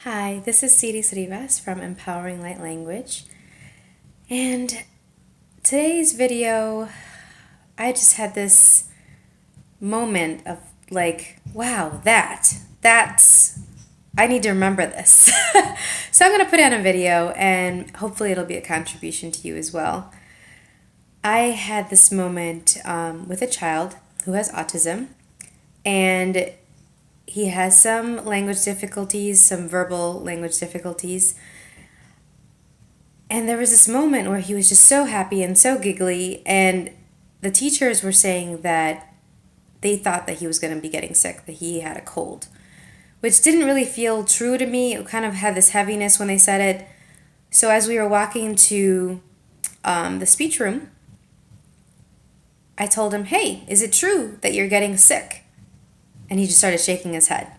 Hi, this is Siris Rivas from Empowering Light Language. And today's video, I just had this moment of like, wow, I need to remember this. So I'm going to put out a video and hopefully it'll be a contribution to you as well. I had this moment with a child who has autism, and he has some language difficulties, some verbal language difficulties. And there was this moment where he was just so happy and so giggly, and the teachers were saying that they thought that he was going to be getting sick, that he had a cold, which didn't really feel true to me. It kind of had this heaviness when they said it. So as we were walking to the speech room, I told him, "Hey, is it true that you're getting sick?" And he just started shaking his head.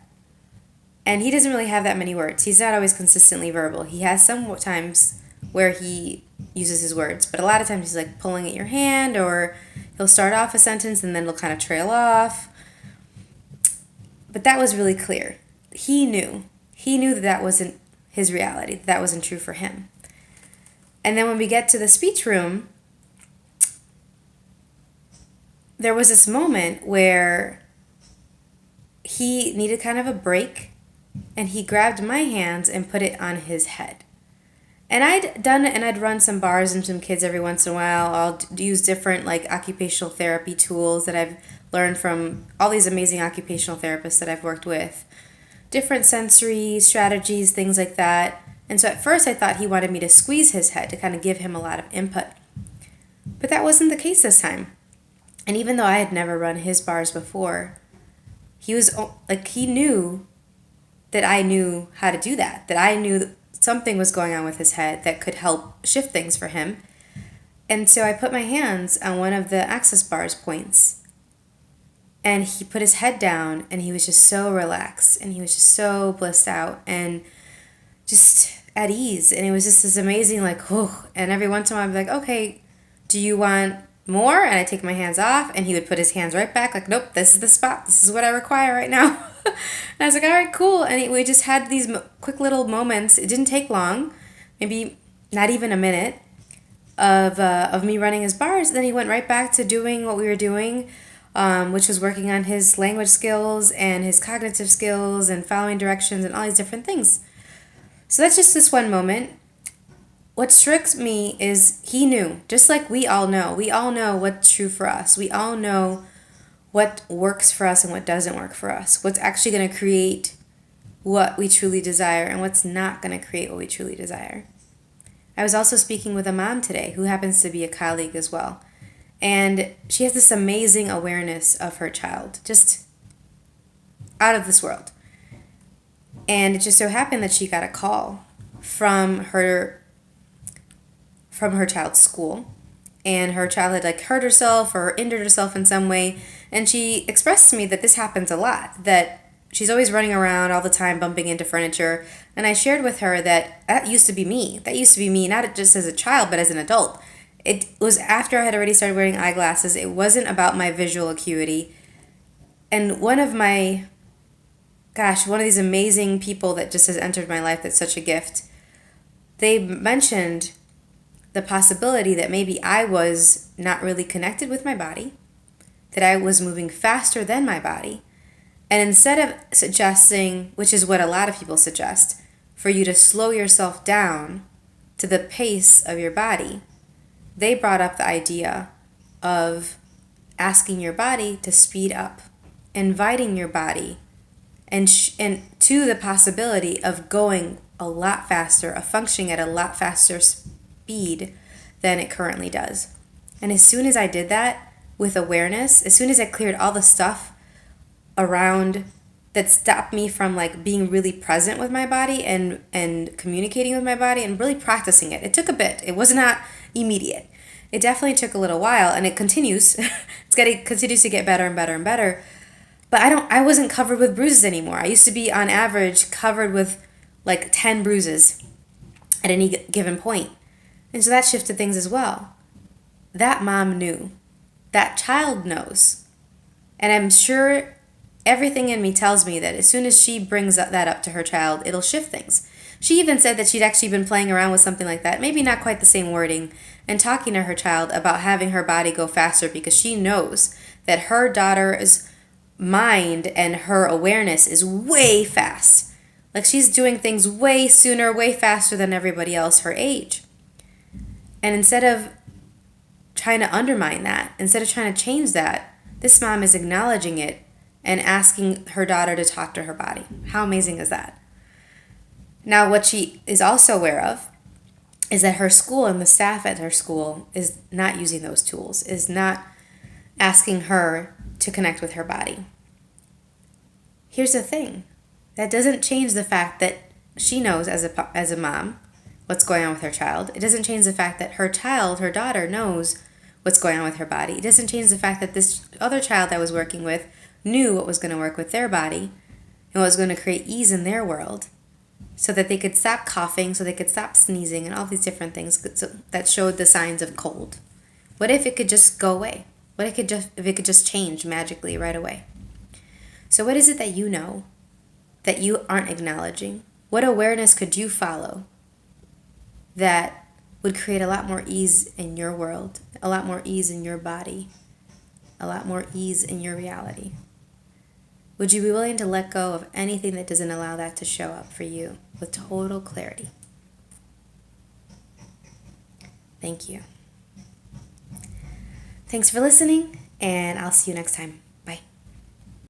And he doesn't really have that many words. He's not always consistently verbal. He has some times where he uses his words, but a lot of times he's like pulling at your hand, or he'll start off a sentence and then he'll kind of trail off. But that was really clear. He knew that that wasn't his reality, that wasn't true for him. And then when we get to the speech room, there was this moment where he needed kind of a break, and he grabbed my hands and put it on his head. And I'd run some bars and some kids every once in a while. I'll use different like occupational therapy tools that I've learned from all these amazing occupational therapists that I've worked with. Different sensory strategies, things like that. And so at first I thought he wanted me to squeeze his head to kind of give him a lot of input. But that wasn't the case this time. And even though I had never run his bars before, he knew that I knew how to do that I knew that something was going on with his head that could help shift things for him. And so I put my hands on one of the access bars points, and he put his head down, and he was just so relaxed, and he was just so blissed out and just at ease. And it was just this amazing, like, oh, and every once in a while I'd be like, okay, do you want more? And I take my hands off, and he would put his hands right back, like, nope, this is the spot. This is what I require right now. And I was like, all right, cool. And we just had these quick little moments. It didn't take long, maybe not even a minute, of me running his bars. Then he went right back to doing what we were doing, which was working on his language skills and his cognitive skills and following directions and all these different things. So that's just this one moment. What strikes me is he knew, just like we all know. We all know what's true for us. We all know what works for us and what doesn't work for us. What's actually going to create what we truly desire and what's not going to create what we truly desire. I was also speaking with a mom today who happens to be a colleague as well. And she has this amazing awareness of her child, just out of this world. And it just so happened that she got a call from her child's school, and her child had like hurt herself or injured herself in some way, and she expressed to me that this happens a lot, that she's always running around all the time bumping into furniture. And I shared with her that used to be me. That used to be me, not just as a child but as an adult. It was after I had already started wearing eyeglasses. It wasn't about my visual acuity. And one of these amazing people that just has entered my life, that's such a gift, they mentioned the possibility that maybe I was not really connected with my body, that I was moving faster than my body. And instead of suggesting, which is what a lot of people suggest, for you to slow yourself down to the pace of your body, they brought up the idea of asking your body to speed up, inviting your body and to the possibility of going a lot faster, of functioning at a lot faster speed than it currently does. And as soon as I did that with awareness, as soon as I cleared all the stuff around that stopped me from like being really present with my body and communicating with my body and really practicing it. It took a bit. It was not immediate. It definitely took a little while, and it continues. It continues to get better and better and better. But I wasn't covered with bruises anymore. I used to be on average covered with like 10 bruises at any given point. And so that shifted things as well. That mom knew. That child knows. And I'm sure everything in me tells me that as soon as she brings that up to her child, it'll shift things. She even said that she'd actually been playing around with something like that, maybe not quite the same wording, and talking to her child about having her body go faster because she knows that her daughter's mind and her awareness is way fast. Like she's doing things way sooner, way faster than everybody else her age. And instead of trying to undermine that, instead of trying to change that, this mom is acknowledging it and asking her daughter to talk to her body. How amazing is that? Now, what she is also aware of is that her school and the staff at her school is not using those tools, is not asking her to connect with her body. Here's the thing. That doesn't change the fact that she knows as a mom what's going on with her child. It doesn't change the fact that her child, her daughter, knows what's going on with her body. It doesn't change the fact that this other child I was working with knew what was going to work with their body and what was going to create ease in their world so that they could stop coughing, so they could stop sneezing and all these different things that showed the signs of cold. What if it could just go away? What if it could just change magically right away? So what is it that you know that you aren't acknowledging? What awareness could you follow that would create a lot more ease in your world, a lot more ease in your body, a lot more ease in your reality? Would you be willing to let go of anything that doesn't allow that to show up for you with total clarity? Thank you. Thanks for listening, and I'll see you next time.